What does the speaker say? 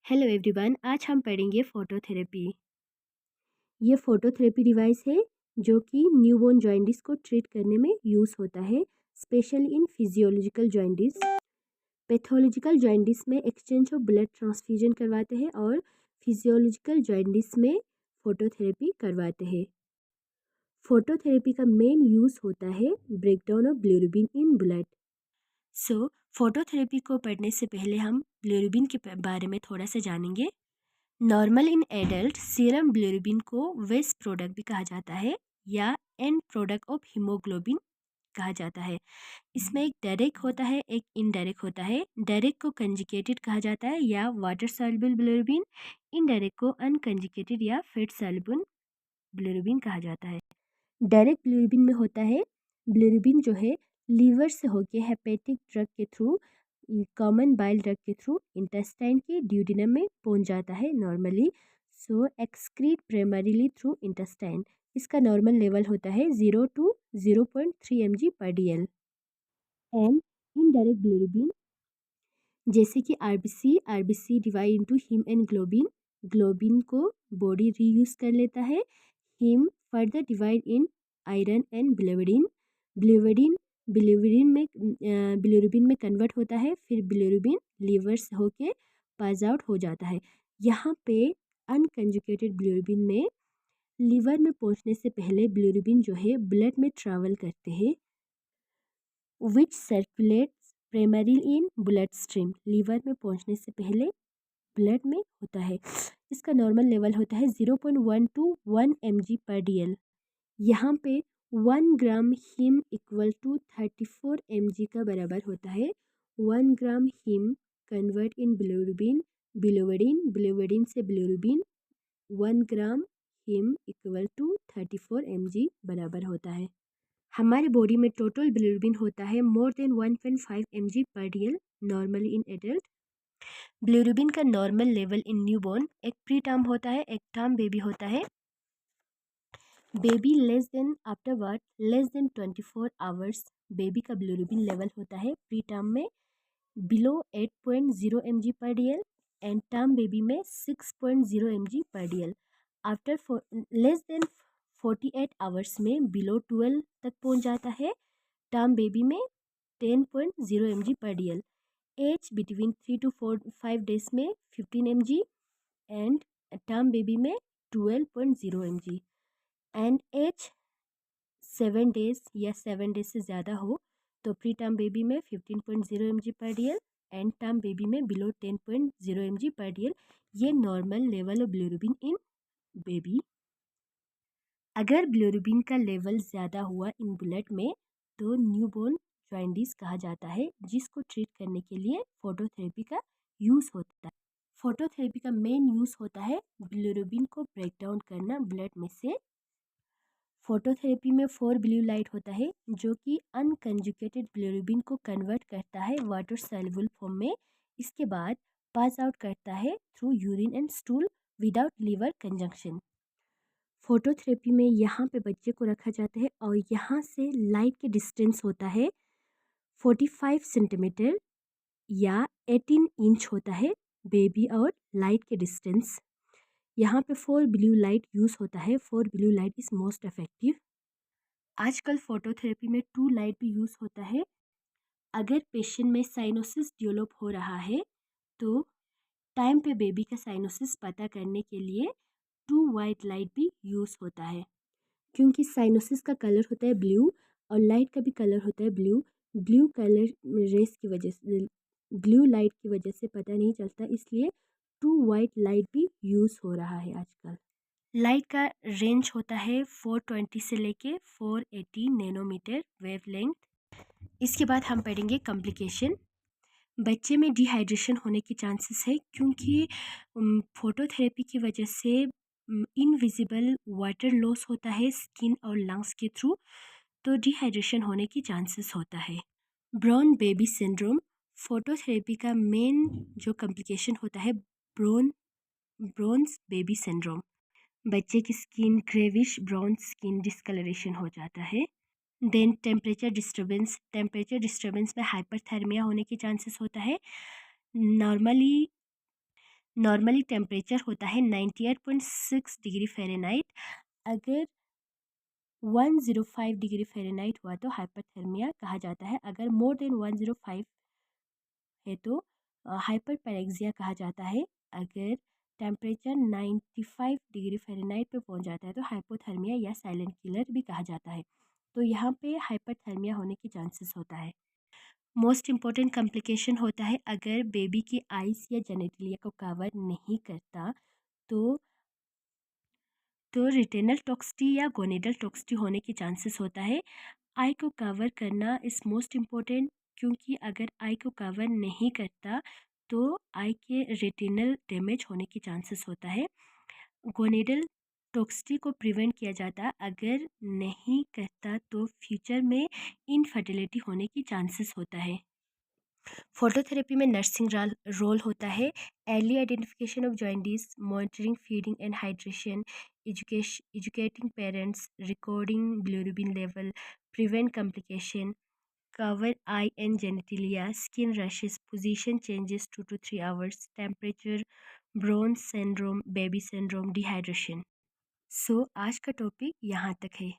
Hello everyone, आज हम पढ़ेंगे फोटोथेरेपी। ये फोटोथेरेपी डिवाइस है जो कि न्यूबॉर्न जॉइंटिस को ट्रीट करने में यूज़ होता है, specially in physiological jaundice. Pathological jaundice में एक्सचेंज ऑफ ब्लड ट्रांसफ्यूजन करवाते हैं और फिजियोलॉजिकल जॉइंटिस में फोटोथेरेपी करवाते हैं। फोटोथेरेपी का मेन यूज़ होता है breakdown of bilirubin in blood. So phototherapy को पढ़ने से पहले हम बिलिरुबिन के बारे में थोड़ा सा जानेंगे। Normal in adult serum bilirubin को वेस्ट प्रोडक्ट भी कहा जाता है या एंड प्रोडक्ट ऑफ हीमोग्लोबिन कहा जाता है। इसमें एक डायरेक्ट होता है, एक इनडायरेक्ट होता है। डायरेक्ट को कंजुगेटेड कहा जाता है या वाटर सॉल्युबल बिलिरुबिन, इनडायरेक्ट को अनकंजुगेटेड या फैट सॉल्युबल बिलिरुबिन कहा जाता है। डायरेक्ट बिलिरुबिन में होता है बिलिरुबिन जो है लीवर से होके हेपेटिक ड्रग के थ्रू, कॉमन बाइल ड्रग के थ्रू इंटेस्टाइन के ड्यूडिनम में पहुंच जाता है नॉर्मली। सो एक्सक्रीट प्राइमरीली थ्रू इंटेस्टाइन। इसका नॉर्मल लेवल होता है 0 to 0.3 mg/dl। And indirect bilirubin जैसे कि RBC divide into him and globin. Globin को बॉडी रीयूज कर लेता है। Him further divide in iron and bilirubin. Bilirubin bilirubin में कन्वर्ट होता है, फिर बिलिरुबिन लीवर से होके पास आउट हो जाता है। यहाँ पे अनकंजुगेटेड बिलिरुबिन में लीवर में पहुँचने से पहले बिलिरुबिन जो है ब्लड में ट्रैवल करते हैं, which circulates primary in blood stream. Liver में पहुँचने से पहले ब्लड में होता है। इसका नॉर्मल लेवल होता है 0.1 to 1 mg/dl। यहाँ पे 1 gram heme equal to 34 mg का बराबर होता है। 1 gram heme convert in bilirubin, bilirubin से bilirubin. 1 gram heme equal to 34 mg बराबर होता है। हमारे बॉडी में टोटल बिलिरुबिन होता है more than 1.5 mg/dl normally in adult. Bilirubin का नॉर्मल लेवल इन न्यूबॉर्न एक प्री टर्म होता है, एक टर्म बेबी होता है। Baby less than after birth less than 24 hours baby का बिलिरुबिन लेवल होता है प्री टर्म में below 8.0 mg/dl and term baby में 6.0 mg/dl। After less than 48 hours में बिलो 12 तक पहुंच जाता है। टर्म बेबी में 10.0 mg/dl। Age between 3 to 5 days में 15 mg एंड टर्म बेबी में 12.0 mg। एंड एज 7 डेज या 7 डेज से ज़्यादा हो तो प्री टर्म बेबी में 15.0 mg/dl एंड टर्म बेबी में बिलो 10.0 mg/dl। ये normal level of bilirubin in baby. अगर बिलिरुबिन का लेवल ज़्यादा हुआ इन ब्लड में तो न्यूबॉर्न जॉइंटिस कहा जाता है, जिसको ट्रीट करने के लिए फोटोथेरेपी का यूज़ होता है। फोटोथेरेपी का मेन यूज़ होता है बिलिरुबिन को ब्रेक डाउन करना ब्लड में से। फोटोथेरेपी में 4 ब्लू लाइट होता है जो कि अनकंजुगेटेड बिलिरुबिन को कन्वर्ट करता है वाटर सॉल्युबल फॉर्म में। इसके बाद पास आउट करता है through urine and stool without liver conjunction. Phototherapy में यहाँ पे बच्चे को रखा जाता है और यहाँ से लाइट के डिस्टेंस होता है 45 सेंटीमीटर या 18 इंच होता है बेबी और लाइट के डिस्टेंस। यहाँ पे 4 ब्लू लाइट यूज़ होता है। 4 blue light is most effective. आजकल फोटोथेरेपी में 2 लाइट भी यूज़ होता है। अगर पेशेंट में साइनोसिस डेवलप हो रहा है तो टाइम पे बेबी का साइनोसिस पता करने के लिए 2 वाइट लाइट भी यूज़ होता है। क्योंकि साइनोसिस का कलर होता है ब्लू और लाइट का भी कलर होता है ब्लू। ब्लू कलर रेस की वजह से, ब्लू लाइट की वजह से पता नहीं चलता, इसलिए 2 वाइट लाइट भी यूज़ हो रहा है आजकल। लाइट का रेंज होता है 420 से लेके 480 नैनोमीटर वेवलेंथ। इसके बाद हम पढ़ेंगे कॉम्प्लिकेशन। बच्चे में डिहाइड्रेशन होने की चांसेस है क्योंकि फोटोथेरेपी की वजह से इनविजिबल वाटर लॉस होता है स्किन और लंग्स के थ्रू, तो डिहाइड्रेशन होने की चांसेस होता है। ब्राउन बेबी सिंड्रोम फोटोथेरेपी का मेन जो कॉम्प्लिकेशन होता है ब्राउन्स बेबी सिंड्रोम। बच्चे की स्किन ग्रेविश ब्राउन स्किन डिस्कलरेशन हो जाता है। देन टेम्परेचर डिस्टर्बेंस में हाइपरथर्मिया होने के चांसेस होता है। नॉर्मली नॉर्मली टेम्परेचर होता है 98.6 डिग्री फ़ारेनहाइट। अगर 105 डिग्री फ़ारेनहाइट हुआ तो हाइपरथर्मिया कहा जाता है। अगर मोर देन 105 है तो हाइपरपेरेक्सिया कहा जाता है। अगर टेम्परेचर 95 डिग्री फ़ारेनहाइट पे पहुंच जाता है तो हाइपोथर्मिया या साइलेंट किलर भी कहा जाता है। तो यहाँ पे हाइपरथर्मिया होने की चांसेस होता है। मोस्ट इम्पॉर्टेंट कॉम्प्लिकेशन होता है अगर बेबी की आइज़ या जेनेटिलिया को कवर नहीं करता तो रिटेनल टॉक्सिटी या गोनेडल टॉक्सिटी होने की चांसेस होता है। आई को कवर करना इज़ मोस्ट इम्पॉर्टेंट, क्योंकि अगर आई को कवर नहीं करता तो आई के रेटिनल डैमेज होने की चांसेस होता है। गोनेडल टॉक्सिटी को प्रिवेंट किया जाता, अगर नहीं करता तो फ्यूचर में इनफर्टिलिटी होने की चांसेस होता है। फोटोथेरेपी में नर्सिंग रोल होता है। Early identification of jaundice, monitoring feeding and hydration, educating parents, recording bilirubin level, prevent complication, cover eye and genitalia, skin rashes, position changes 2 to 3 hours, temperature, Brown syndrome, baby syndrome, dehydration. सो आज का topic यहाँ तक है।